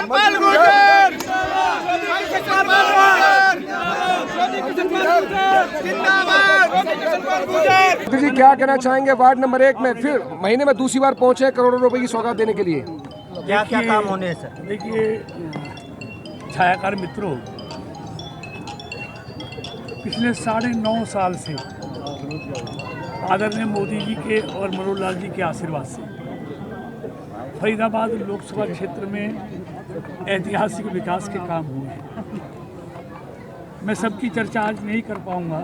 जी क्या कहना चाहेंगे वार्ड नंबर 1 में फिर महीने में दूसरी बार पहुंचे करोड़ों रुपए की सौगात देने के लिए? क्या क्या काम होने हैं सर? देखिए छायाकार मित्रों, पिछले 9.5 साल से आदरणीय मोदी जी के और मनोहर लाल जी के आशीर्वाद से फरीदाबाद लोकसभा क्षेत्र में ऐतिहासिक विकास के काम हुए हैं। मैं सबकी चर्चा आज नहीं कर पाऊंगा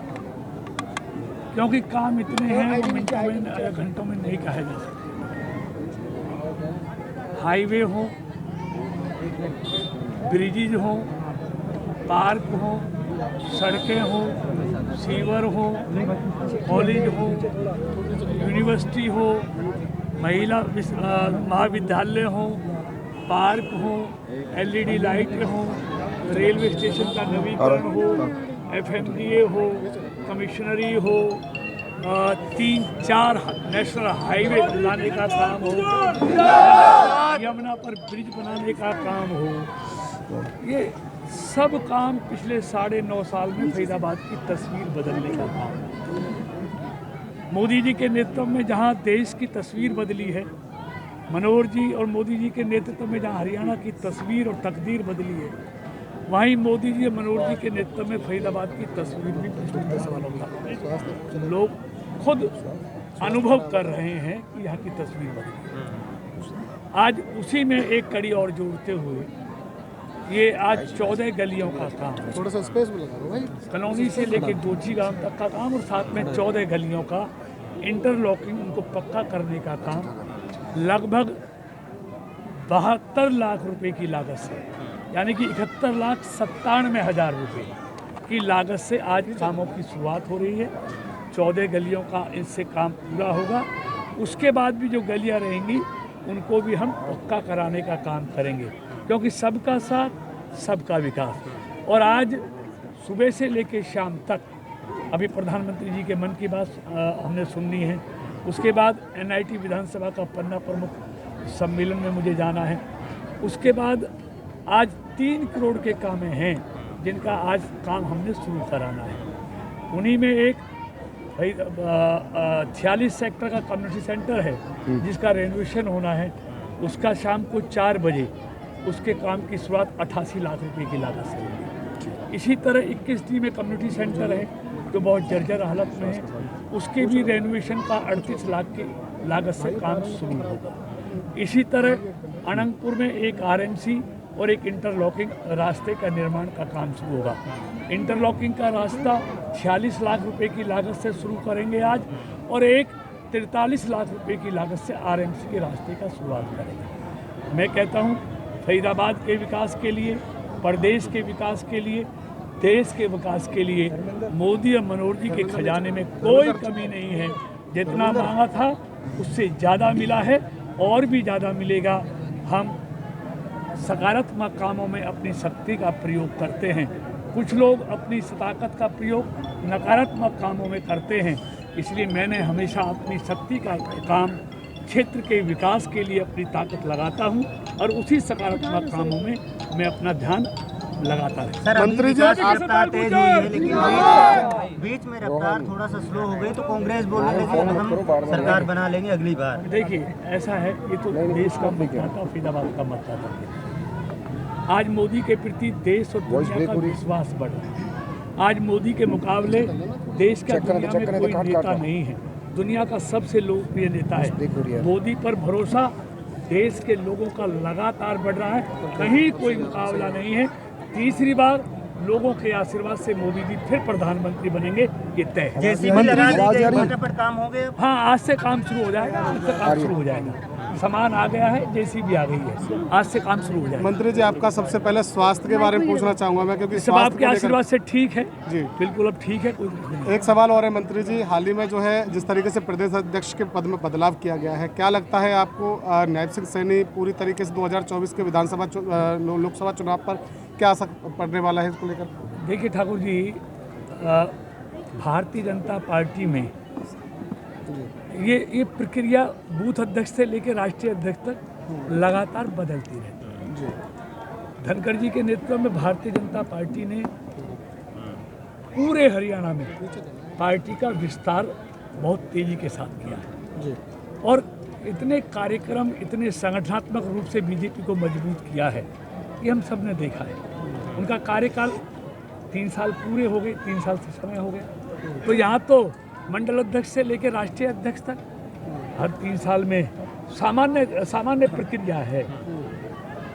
क्योंकि काम इतने हैं वो मिनटों में या घंटों में नहीं कहा जा सकता। हाईवे हो, ब्रिजेज हो, पार्क हो, सड़कें हो, सीवर हो, कॉलेज हो, यूनिवर्सिटी हो, महिला महाविद्यालय हो, पार्क हो, एलईडी लाइट हो, रेलवे स्टेशन का नवीकरण हो, एफएमडीए हो, कमिश्नरी हो, 3-4 नेशनल हाईवे बनाने का काम हो, यमुना पर ब्रिज बनाने का काम हो, ये सब काम पिछले 9.5 साल में फरीदाबाद की तस्वीर बदलने का काम है। मोदी जी के नेतृत्व में जहां देश की तस्वीर बदली है, मनोहर जी और मोदी जी के नेतृत्व में जहां हरियाणा की तस्वीर और तकदीर बदली है, वहीं मोदी जी और मनोहर जी के नेतृत्व में फरीदाबाद की तस्वीर भी पिछले 10 सालों का लोग खुद अनुभव कर रहे हैं कि यहाँ की तस्वीर बदली है। आज उसी में एक कड़ी और जोड़ते हुए ये आज 14 गलियों का काम, थोड़ा सा स्पेस में लगा भाई, कॉलोनी से लेकर गोची गांव तक का काम और साथ में 14 गलियों का इंटरलॉकिंग, उनको पक्का करने का काम लगभग 72 लाख रुपए की लागत से, यानी कि 71,97,000 रुपये की लागत से आज कामों की शुरुआत हो रही है। 14 गलियों का इससे काम पूरा होगा। उसके बाद भी जो गलियां रहेंगी उनको भी हम पक्का कराने का काम करेंगे, क्योंकि सबका साथ सबका विकास। और आज सुबह से लेकर शाम तक अभी प्रधानमंत्री जी के मन की बात हमने सुननी है, उसके बाद एनआईटी विधानसभा का पन्ना प्रमुख सम्मेलन में मुझे जाना है, उसके बाद आज 3 करोड़ के काम हैं जिनका आज काम हमने शुरू कराना है। उन्हीं में एक 46 सेक्टर का कम्युनिटी सेंटर है जिसका रेनोवेशन होना है, उसका शाम को 4 बजे उसके काम की शुरुआत 88 लाख रुपए की लागत से होगी। इसी तरह 21D में कम्युनिटी सेंटर है जो बहुत जर्जर हालत में है, उसके भी रेनोवेशन का 38 लाख की लागत से काम शुरू होगा। इसी तरह अनंतपुर में एक आरएमसी और एक इंटरलॉकिंग रास्ते का निर्माण का काम शुरू होगा। इंटरलॉकिंग का रास्ता 46 लाख रुपए की लागत से शुरू करेंगे आज, और एक 43 लाख रुपए की लागत से आरएमसी के रास्ते का शुरुआत करेंगे। मैं कहता हूँ फरीदाबाद के विकास के लिए, प्रदेश के विकास के लिए, देश के विकास के लिए मोदी और मनोहर जी के खजाने में कोई कमी नहीं है। जितना मांगा था उससे ज़्यादा मिला है और भी ज़्यादा मिलेगा। हम सकारात्मक कामों में अपनी शक्ति का प्रयोग करते हैं, कुछ लोग अपनी ताकत का प्रयोग नकारात्मक कामों में करते हैं, इसलिए मैंने हमेशा अपनी शक्ति का काम क्षेत्र के विकास के लिए अपनी ताकत लगाता हूं और उसी सकारात्मक कामों में मैं अपना ध्यान लगाता है। मंत्री जी रफ्तार तेज हुई है, लेकिन बीच में रफ्तार थोड़ा सा स्लो हो गई तो कांग्रेस बोलने लगी हम सरकार बना लेंगे अगली बार। देखिए ऐसा है, ये तो देश का मतदाता, फरीदाबाद का मतदाता है। आज मोदी के प्रति देश और दुनिया का विश्वास बढ़ रहा है। आज मोदी के मुकाबले देश का दुनिया में कोई नेता नहीं है, दुनिया का सबसे लोकप्रिय नेता है। मोदी पर भरोसा देश के लोगों का लगातार बढ़ रहा है, कहीं कोई मुकाबला नहीं है। तीसरी बार लोगों के आशीर्वाद से मोदी जी फिर प्रधानमंत्री बनेंगे, ये तय है। जेसीबी लगा दी गई, फटाफट काम हो गए। हाँ, आज से काम शुरू हो जाएगा, आज से काम शुरू हो जाएगा। सामान आ गया है, जेसीबी आ गई है, आज से काम शुरू हो जाएगा। मंत्री जी आपका सबसे पहले स्वास्थ्य के बारे में पूछना चाहूंगा मैं, क्योंकि सब आपके आशीर्वाद से ठीक है जी, बिल्कुल अब ठीक है, कोई नहीं। एक सवाल और है मंत्री जी, हाल ही में जो है जिस तरीके से प्रदेश अध्यक्ष के पद में बदलाव किया गया है, क्या लगता है आपको नायब सिंह सैनी पूरी तरीके से 2024 के विधानसभा लोकसभा चुनाव पर क्या असर पड़ने वाला है इसको लेकर? देखिए ठाकुर जी, भारतीय जनता पार्टी में ये प्रक्रिया बूथ अध्यक्ष से लेकर राष्ट्रीय अध्यक्ष तक लगातार बदलती रहती है। धनखड़ जी के नेतृत्व में भारतीय जनता पार्टी ने पूरे हरियाणा में पार्टी का विस्तार बहुत तेजी के साथ किया है और इतने कार्यक्रम, इतने संगठनात्मक रूप से बीजेपी को मजबूत किया है कि हम सब ने देखा है। उनका कार्यकाल 3 साल पूरे हो गए, 3 साल से समय हो गया। तो यहाँ तो मंडल अध्यक्ष से लेकर राष्ट्रीय अध्यक्ष तक हर 3 साल में सामान्य प्रक्रिया है।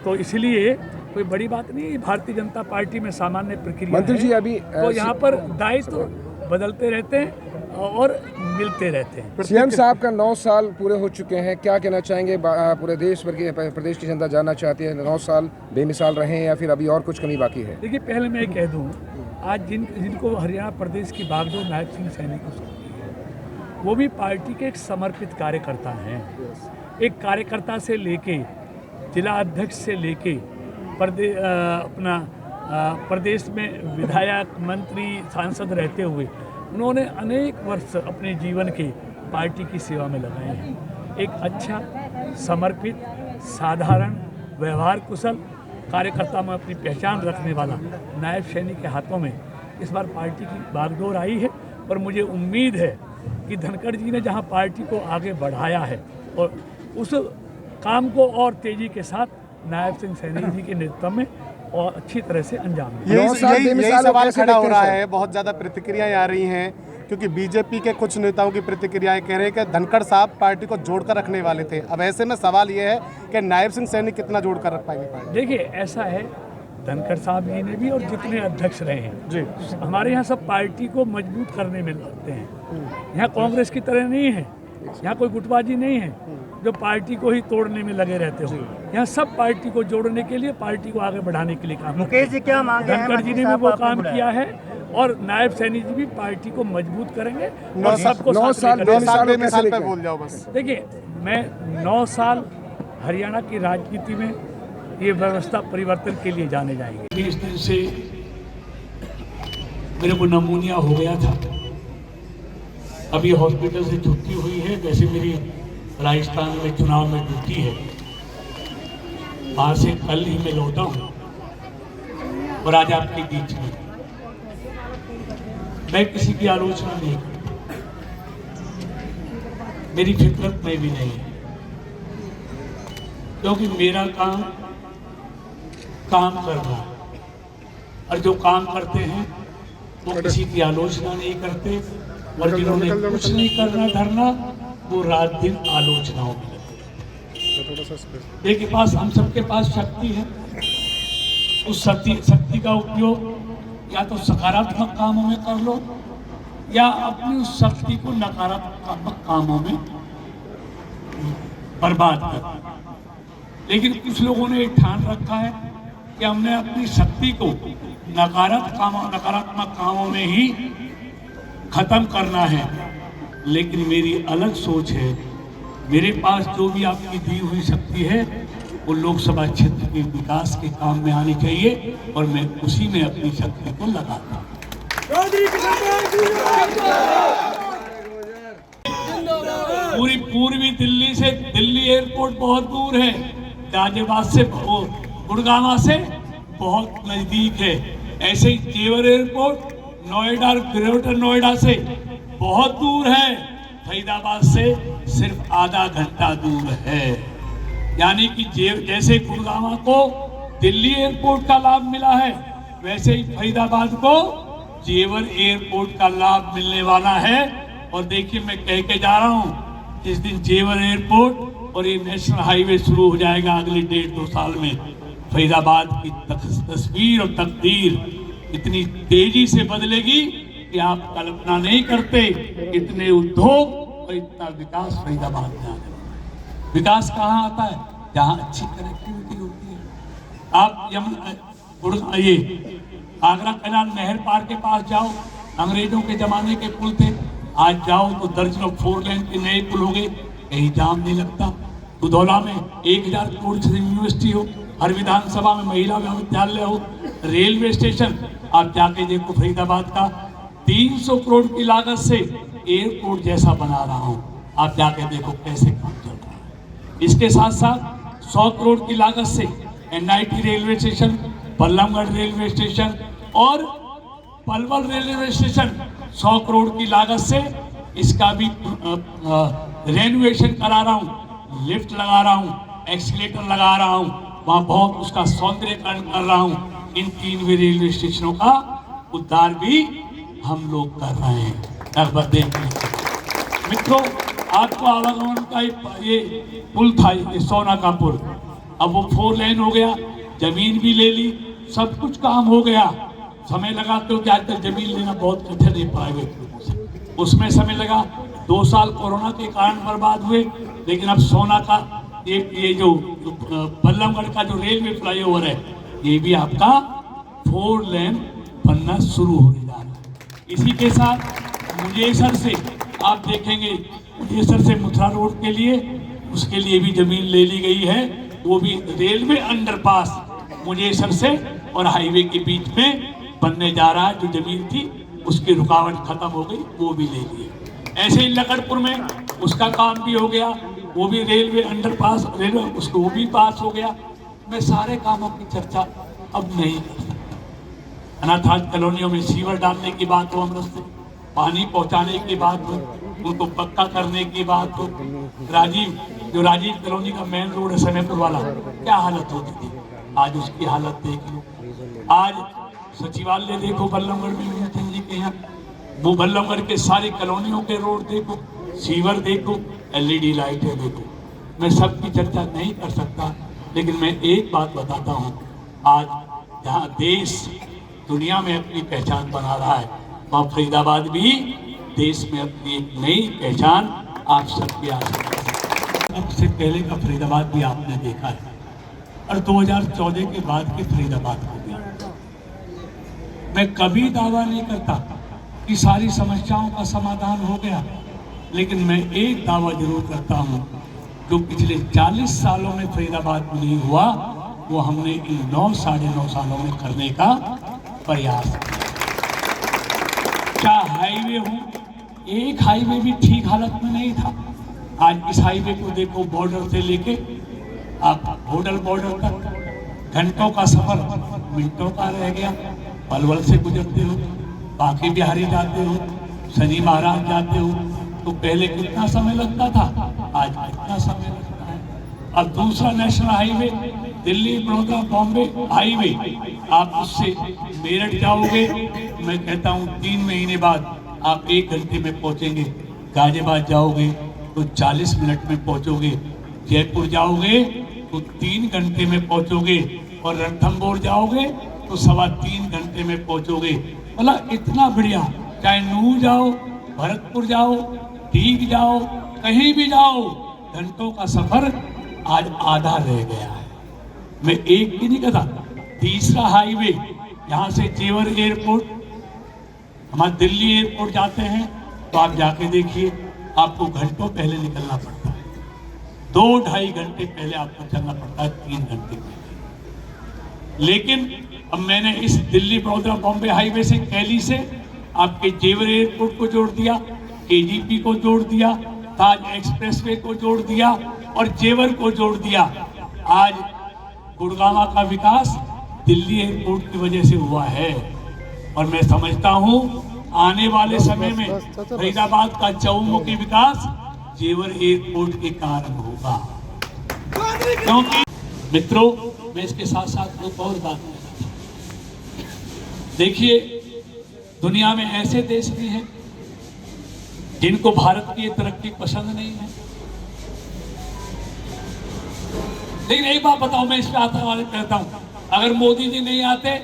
तो इसलिए कोई बड़ी बात नहीं है, भारतीय जनता पार्टी में सामान्य प्रक्रिया मंत्री जी अभी तो यहाँ पर दायित्व बदलते रहते हैं और मिलते रहते हैं। सीएम साहब का 9 साल पूरे हो चुके हैं, क्या कहना चाहेंगे? पूरे देश भर की प्रदेश की जनता जानना चाहती है 9 साल बेमिसाल रहे हैं या फिर अभी और कुछ कमी बाकी है? देखिए, पहले मैं कह दूं, आज जिनको हरियाणा प्रदेश की बागडोर नायब सिंह सैनी को सौंपी है, वो भी पार्टी के एक समर्पित कार्यकर्ता हैं। एक कार्यकर्ता से लेके जिला अध्यक्ष से लेके प्रदेश में विधायक, मंत्री, सांसद रहते हुए उन्होंने अनेक वर्ष अपने जीवन के पार्टी की सेवा में लगाए हैं। एक अच्छा, समर्पित, साधारण, व्यवहार कुशल कार्यकर्ता में अपनी पहचान रखने वाला नायब सैनी के हाथों में इस बार पार्टी की बागडोर आई है और मुझे उम्मीद है कि धनखड़ जी ने जहां पार्टी को आगे बढ़ाया है और उस काम को और तेजी के साथ नायब सिंह सैनी जी के नेतृत्व में और अच्छी तरह से अंजाम दिया। यही सवाल खड़ा हो रहा है, बहुत ज़्यादा प्रतिक्रियाएं आ रही हैं क्योंकि बीजेपी के कुछ नेताओं की प्रतिक्रियाएं कह रहे हैं कि धनखड़ साहब पार्टी को जोड़कर रखने वाले थे। अब ऐसे में सवाल ये है कि नायब सिंह सैनी कितना जोड़कर रख पाएंगे पार्टी? देखिए, ऐसा है, धनखड़ साहब जी ने भी और जितने अध्यक्ष रहे हैं जी, हमारे यहाँ सब पार्टी को मजबूत करने में लगते हैं। यहाँ कांग्रेस की तरह नहीं है, यहाँ कोई गुटबाजी नहीं है जो पार्टी को ही तोड़ने में लगे रहते हो। यहाँ सब पार्टी को जोड़ने के लिए, पार्टी को आगे बढ़ाने के लिए काम। मुकेश जी क्या मांगे हैं? धनखड़ जी ने भी वो काम किया है और नायब सैनी जी भी पार्टी को मजबूत करेंगे और सबको 9 साल पे बोल जाओ बस। देखिए, मैं 9 साल हरियाणा की राजनीति में ये व्यवस्था परिवर्तन के लिए जाने जाएंगे। 20 दिन से मेरे को नमूनिया हो गया था, अभी हॉस्पिटल से छुट्टी हुई है। वैसे मेरी राजस्थान में चुनाव में ड्यूटी है, वहां से कल ही मैं लौटा हूँ और आज आपके बीच में मैं किसी की आलोचना नहीं करता, मेरी फितरत में भी नहीं है, क्योंकि मेरा काम करना और जो काम करते हैं वो किसी की आलोचना नहीं करते और जिन्होंने कुछ नहीं करना धरना वो रात दिन आलोचनाओं में लगे। देखिए, पास हम सबके पास शक्ति है, उस शक्ति का उपयोग या तो सकारात्मक कामों में कर लो या अपनी उस शक्ति को नकारात्मक कामों में बर्बाद कर। लेकिन कुछ लोगों ने ठान रखा है कि हमने अपनी शक्ति को नकारात्मक कामों में ही खत्म करना है। लेकिन मेरी अलग सोच है, मेरे पास जो भी आपकी दी हुई शक्ति है वो लोकसभा क्षेत्र के विकास के काम में आनी चाहिए और मैं उसी में अपनी शक्ति को लगाता हूँ। पूरी पूर्वी दिल्ली से दिल्ली एयरपोर्ट बहुत दूर है, गाजियाबाद से गुड़गांव से बहुत नजदीक है। ऐसे ही जेवर एयरपोर्ट नोएडा, ग्रेटर नोएडा से बहुत दूर है, फरीदाबाद से सिर्फ आधा घंटा दूर है। यानी कि जैसे गुड़गांव को दिल्ली एयरपोर्ट का लाभ मिला है, वैसे ही फरीदाबाद को जेवर एयरपोर्ट का लाभ मिलने वाला है। और देखिए, मैं कह के जा रहा हूँ, जिस दिन जेवर एयरपोर्ट और ये नेशनल हाईवे शुरू हो जाएगा अगले 1.5-2 साल में, फरीदाबाद की तस्वीर और तकदीर इतनी तेजी से बदलेगी कि आप कल्पना नहीं करते। इतने उद्योग और इतना विकास फरीदाबाद में आने वाला है। विकास कहाँ आता है? जहाँ अच्छी कनेक्टिविटी होती है। आप ये आगरा कैनाल नहर पार के पास जाओ, अंग्रेजों के जमाने के पुल थे, आज जाओ तो दर्जनों 4 लेन के नए पुल हो गए, कहीं जाम नहीं लगता। दुधौला में 1000 करोड़ से यूनिवर्सिटी हो, हर विधानसभा में महिला विद्यालय हो, रेलवे स्टेशन आप जाके देखो, फरीदाबाद का 300 करोड़ की लागत से एयरपोर्ट जैसा बना रहा हूँ, आप जाके देखो कैसे काम चल रहा है। इसके साथ साथ 100 करोड़ की लागत से NIT railway station, Ballabgarh railway station और पलवल रेलवे स्टेशन 100 करोड़ की लागत से इसका भी रेनोवेशन करा रहा हूँ, लिफ्ट लगा रहा हूँ, एक्सीलेटर लगा रहा हूँ, वहाँ बहुत उसका सौंदर्यकरण कर रहा हूँ। इन 3 भी रेलवे स्टेशनों का उद्धार भी हम लोग कर रहे हैं। मित्रों, आपको आवागमन का ये पुल था, ये सोना का पुल, अब वो 4 लेन हो गया, जमीन भी ले ली, सब कुछ काम हो गया। समय लगा क्योंकि आज तक जमीन लेना बहुत कठिन है प्राइवेट लोगों से, उसमें समय लगा। 2 साल कोरोना के कारण बर्बाद हुए, लेकिन अब सोना का ये जो बल्लमगढ़ का जो रेलवे फ्लाईओवर है, ये भी आपका 4 लेन बनना शुरू होने जा रहा है। इसी के साथ मुंजेसर से आप देखेंगे, मुंजेसर से मथुरा रोड के लिए, उसके लिए भी जमीन ले ली गई है। वो भी रेलवे अंडरपास मुंजेसर से और हाईवे के बीच में बनने जा रहा है। जो जमीन थी उसकी रुकावट खत्म हो गई, वो भी ले ली। ऐसे ही लकड़पुर में उसका काम भी हो गया, वो भी रेलवे अंडरपास, रेलवे उसको वो भी पास हो गया। मैं सारे कामों की चर्चा अब नहीं कर सकता। अनाथ कॉलोनियों में सीवर डालने की बात हो, अमृत से पानी पहुंचाने की बात हो, उनको पक्का करने की बात हो, जो राजीव कॉलोनी का मेन रोड है समेपुर वाला, क्या हालत होती थी, आज उसकी हालत देख लो। आज सचिवालय देखो बल्लमगढ़ में, मिनिस्टर जी के यहाँ, वो बल्लमगढ़ के सारी कॉलोनियों के रोड देखो, सीवर देखो, LED लाइटें देखो। मैं सबकी चर्चा नहीं कर सकता, लेकिन मैं एक बात बताता हूँ, आज जहाँ देश दुनिया में अपनी पहचान बना रहा है, वहाँ फरीदाबाद भी देश में अपनी एक नई पहचान आप सबके आ सकते हैं। अब से पहले का फरीदाबाद भी आपने देखा है, और 2014 के बाद के फरीदाबाद हो गया। मैं कभी दावा नहीं करता कि सारी समस्याओं का समाधान हो गया, लेकिन मैं एक दावा जरूर करता हूँ, जो पिछले 40 सालों में फरीदाबाद में नहीं हुआ, वो हमने इन 9 साढ़े 9 सालों में करने का प्रयास किया। क्या हाईवे हो, एक हाईवे भी ठीक हालत में नहीं था। आज इस हाईवे को देखो, बॉर्डर से लेके आप होटल बॉर्डर तक घंटों का सफर मिनटों का रह गया। पलवल से गुजरते हो, बाकी बिहारी जाते हो, शनि महाराज जाते हो, तो पहले कितना समय लगता था, आज कितना समय लगता है। अब दूसरा national highway Delhi Baroda Bombay highway, आप उससे मेरठ जाओगे, मैं कहता हूँ 3 महीने बाद आप 1 घंटे में पहुंचेंगे। गाजियाबाद जाओगे तो 40 मिनट में पहुंचोगे। जयपुर जाओगे तो 3 घंटे में पहुंचोगे, और रणथंभौर जाओगे तो 3.25 घंटे में पहुंचोगे। मतलब इतना बढ़िया, चाहे नूह जाओ, भरतपुर जाओ, दीघ जाओ, कहीं भी जाओ, घंटों का सफर आज आधा रह गया है। मैं एक भी नहीं कहता। तीसरा हाईवे यहाँ से जेवर एयरपोर्ट, हमारे दिल्ली एयरपोर्ट जाते हैं तो आप जाके देखिए, आपको घंटों पहले निकलना पड़ता है, 2-2.5 घंटे पहले आपको चलना पड़ता है, 3 घंटे पहले। लेकिन अब मैंने इस दिल्ली बड़ौदा बॉम्बे हाईवे से, कैली से आपके जेवर एयरपोर्ट को जोड़ दिया, KGP को जोड़ दिया, ताज एक्सप्रेसवे को जोड़ दिया और जेवर को जोड़ दिया। आज गुड़गांव का विकास दिल्ली एयरपोर्ट की वजह से हुआ है, और मैं समझता हूं आने वाले समय में फरीदाबाद का चहुमुखी विकास जेवर एयरपोर्ट के कारण होगा। क्योंकि मित्रों, मैं इसके साथ साथ एक और बात कहना चाहता हूं। देखिए, दुनिया में ऐसे देश भी हैं जिनको भारत की तरक्की पसंद नहीं है। लेकिन एक बात बताओ, मैं इस पे आता वाले कहता हूं, अगर मोदी जी नहीं आते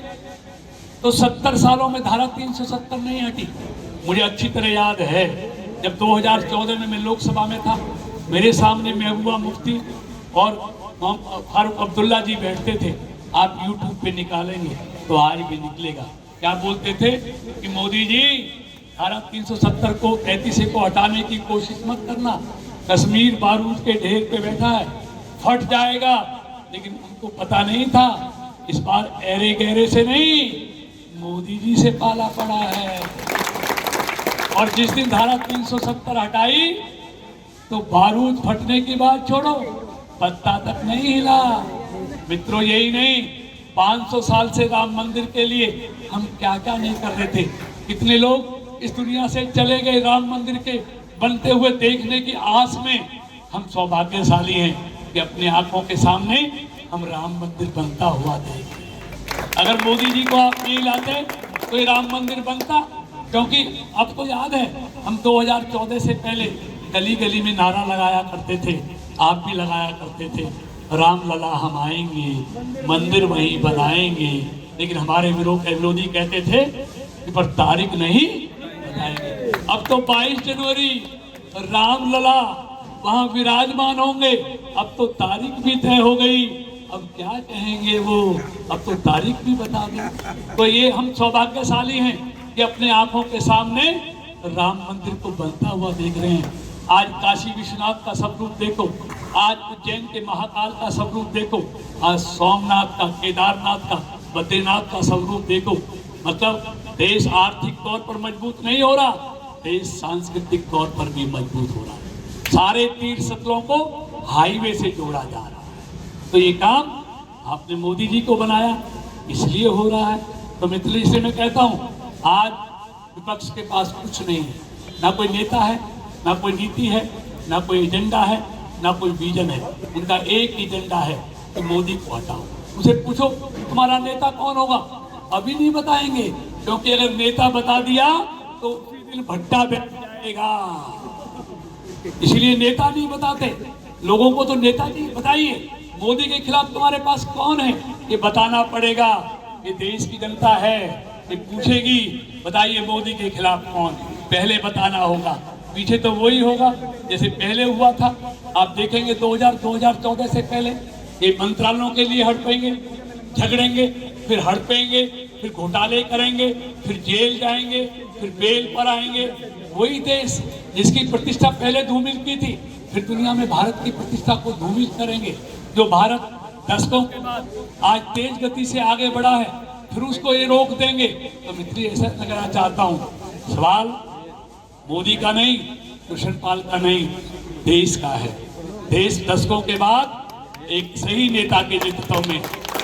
तो 70 सालों में धारा 370 नहीं हटी। मुझे अच्छी तरह याद है, जब 2014 में मैं लोकसभा में था, मेरे सामने महबूबा मुफ्ती और फारूक अब्दुल्ला जी बैठते थे। आप YouTube पे निकालेंगे तो आज भी निकलेगा। क्या बोलते थे कि मोदी जी धारा 370 को 33 को हटाने की कोशिश मत करना, कश्मीर बारूद के ढेर पे बैठा है, फट जाएगा। लेकिन उनको पता नहीं था, इस बार ऐरे गहरे से नहीं, मोदी जी से पाला पड़ा है। और जिस दिन धारा 370 हटाई तो बारूद फटने की बात छोड़ो, पत्ता तक नहीं हिला। मित्रों यही नहीं, 500 साल से राम मंदिर के लिए हम क्या क्या नहीं कर रहे थे। कितने लोग इस दुनिया से चले गए राम मंदिर के बनते हुए देखने की आस में। हम सौभाग्यशाली हैं कि अपनी आंखों के सामने हम राम मंदिर बनता हुआ देख रहे हैं। अगर मोदी जी को आप नहीं लाते तो ये राम मंदिर बनता, क्योंकि आपको याद है हम 2014 से पहले गली गली में नारा लगाया करते थे, आप भी लगाया करते थे, राम लला हम आएंगे, मंदिर वहीं बनाएंगे। लेकिन हमारे विरोधी कहते थे कि पर तारीख नहीं बताएंगे। अब तो 22 जनवरी राम लला वहां विराजमान होंगे। अब तो तारीख भी तय हो गई, अब क्या कहेंगे वो, अब तो तारीख भी बता दें। तो ये हम सौभाग्यशाली हैं कि अपने आंखों के सामने राम मंदिर को बनता हुआ देख रहे हैं। आज काशी विश्वनाथ का स्वरूप देखो, आज उज्जैन के महाकाल का स्वरूप देखो, आज सोमनाथ का, केदारनाथ का, बद्रीनाथ का स्वरूप देखो। मतलब देश आर्थिक तौर पर मजबूत नहीं हो रहा, देश सांस्कृतिक तौर पर भी मजबूत हो रहा है। सारे तीर्थ स्थलों को हाईवे से जोड़ा जा रहा है। तो ये काम आपने मोदी जी को बनाया, इसलिए हो रहा है। तो मित्रों, इसलिए मैं कहता हूँ आज विपक्ष के पास कुछ नहीं है, ना कोई नेता है, ना कोई नीति है, ना कोई एजेंडा है, ना कोई विजन है। उनका एक एजेंडा है कि मोदी को हटाओ। उसे पूछो तुम्हारा नेता कौन होगा, अभी नहीं बताएंगे, क्योंकि अगर नेता बता दिया तो उसी दिन भट्टा बैठ जाएगा। इसलिए नेता नहीं बताते लोगों को, तो नेता नहीं बताइए मोदी के खिलाफ तुम्हारे पास कौन है, ये बताना पड़ेगा। ये देश की जनता है, ये पूछेगी बताइए मोदी के खिलाफ कौन, पहले बताना होगा। पीछे तो वही होगा जैसे पहले हुआ था। आप देखेंगे 2014 से पहले ये मंत्रालयों के लिए हड़पेंगे, झगड़ेंगे, फिर हड़पेंगे, फिर घोटाले करेंगे, फिर जेल जाएंगे, फिर बेल पर आएंगे। वही देश जिसकी प्रतिष्ठा पहले धूमिल की थी, फिर दुनिया में भारत की प्रतिष्ठा को धूमिल करेंगे। जो भारत दशकों के बाद आज तेज गति से आगे बढ़ा है, फिर उसको ये रोक देंगे। तो मित्रों, ऐसा कहना चाहता हूँ, सवाल मोदी का नहीं, कृष्णपाल का नहीं, देश का है। देश दशकों के बाद एक सही नेता के नेतृत्व में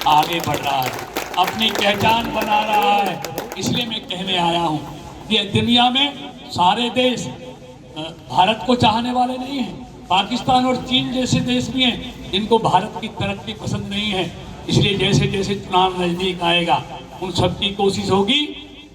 आगे बढ़ रहा है, अपनी पहचान बना रहा है। इसलिए मैं कहने आया हूँ कि दुनिया में सारे देश भारत को चाहने वाले नहीं हैं। पाकिस्तान और चीन जैसे देश भी हैं जिनको भारत की तरक्की पसंद नहीं है। इसलिए जैसे जैसे चुनाव नजदीक आएगा, उन सबकी कोशिश होगी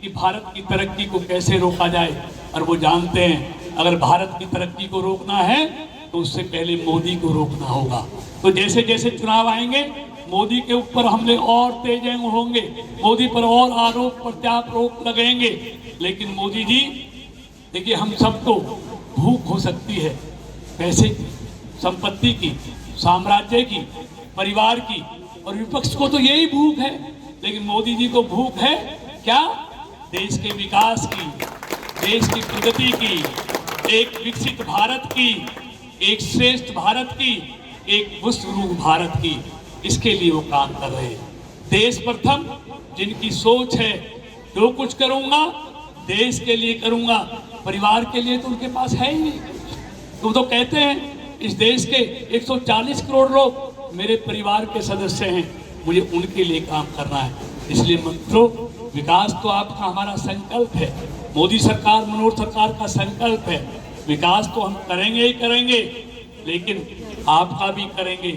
कि भारत की तरक्की को कैसे रोका जाए। और वो जानते हैं अगर भारत की तरक्की को रोकना है तो उससे पहले मोदी को रोकना होगा। तो जैसे जैसे चुनाव आएंगे, मोदी के ऊपर हमले और तेज होंगे, मोदी पर और आरोप प्रत्यारोप लगेंगे। लेकिन मोदी जी देखिए, हम सबको भूख हो सकती है पैसे की, संपत्ति की, साम्राज्य की, परिवार की, और विपक्ष को तो यही भूख है। लेकिन मोदी जी को भूख है क्या? देश के विकास की, देश की प्रगति की, एक विकसित भारत की, एक श्रेष्ठ भारत की, एक विश्वगुरु भारत की। इसके लिए वो काम कर रहे हैं। देश प्रथम जिनकी सोच है, जो कुछ करूंगा देश के लिए करूंगा, परिवार के लिए तो उनके पास है ही नहीं। तुम तो कहते हैं इस देश के 140 करोड़ लोग मेरे परिवार के सदस्य हैं, मुझे उनके लिए काम करना है। इसलिए मित्रों, विकास तो आपका हमारा संकल्प है, मोदी सरकार, मनोहर सरकार का संकल्प है। विकास तो हम करेंगे ही करेंगे, लेकिन आपका भी करेंगे,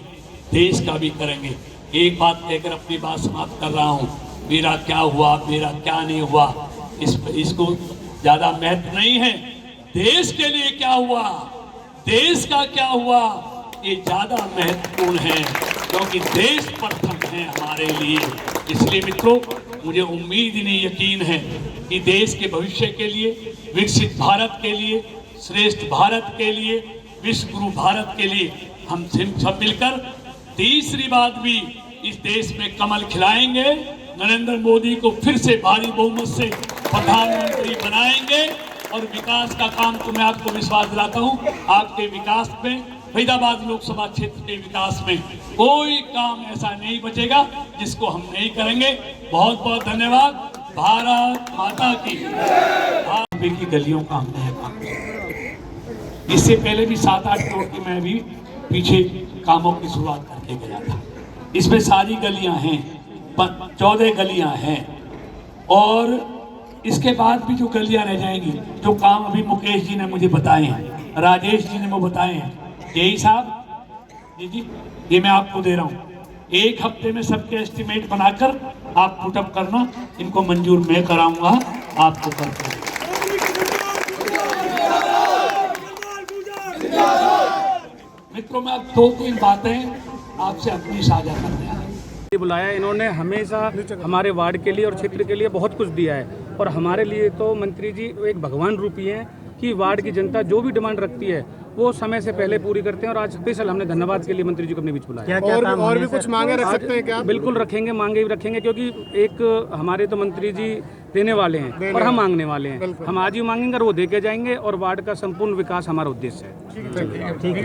देश का भी करेंगे। एक बात कहकर अपनी बात समाप्त कर रहा हूँ, मेरा क्या हुआ, मेरा क्या नहीं हुआ, इसको ज़्यादा महत्व नहीं है। देश के लिए क्या हुआ, देश का क्या हुआ, ये ज़्यादा महत्वपूर्ण है, क्योंकि देश प्रथम है हमारे लिए। इसलिए मित्रों, मुझे उम्मीद ही नहीं, यकीन है कि देश के भविष्य के लिए, विकसित भारत के लिए, श्रेष्ठ भारत के लिए, विश्वगुरु भारत के लिए हम सब मिलकर तीसरी बात भी इस देश में कमल खिलाएंगे। नरेंद्र मोदी को फिर से भारी बहुमत से प्रधानमंत्री बनाएंगे और विकास का काम तो मैं आपको विश्वास दिलाता हूं, आपके विकास में, फरीदाबाद लोकसभा क्षेत्र के विकास में कोई काम ऐसा नहीं बचेगा जिसको हम नहीं करेंगे। बहुत बहुत धन्यवाद। भारत माता की। भारत की गलियों का हमने काम किया। इससे पहले भी 7-8 करोड़ की मैं भी पीछे कामों की शुरुआत करके गया था। इसमें सारी गलियां हैं, 14 गलियां हैं, और इसके बाद भी जो गलियां रह जाएंगी, जो काम अभी मुकेश जी ने मुझे बताए हैं, राजेश जी ने मुझे बताए हैं, यही साहब जी ये मैं आपको दे रहा हूँ, 1 हफ्ते में सबके एस्टिमेट बनाकर आप पुटअप करना, इनको मंजूर मैं कराऊंगा, आपको करके। मित्रों, मैं अब 2-3 बातें आपसे अपनी साझा कर रहा हूं। बुलाया, इन्होंने हमेशा हमारे वार्ड के लिए और क्षेत्र के लिए बहुत कुछ दिया है, और हमारे लिए तो मंत्री जी एक भगवान रूपी हैं कि वार्ड की जनता जो भी डिमांड रखती है वो समय से पहले पूरी करते हैं। और आज स्पेशल हमने धन्यवाद के लिए मंत्री जी को अपने बीच बुलाया। क्या-क्या काम और होंगे भी कुछ सर? मांगे रख सकते हैं क्या? बिल्कुल रखेंगे, मांगे भी रखेंगे, क्योंकि एक हमारे तो मंत्री जी देने वाले हैं और हम मांगने वाले हैं। हम आज ही मांगेंगे और वो दे के जाएंगे, और वार्ड का संपूर्ण विकास हमारा उद्देश्य है। ठीक है।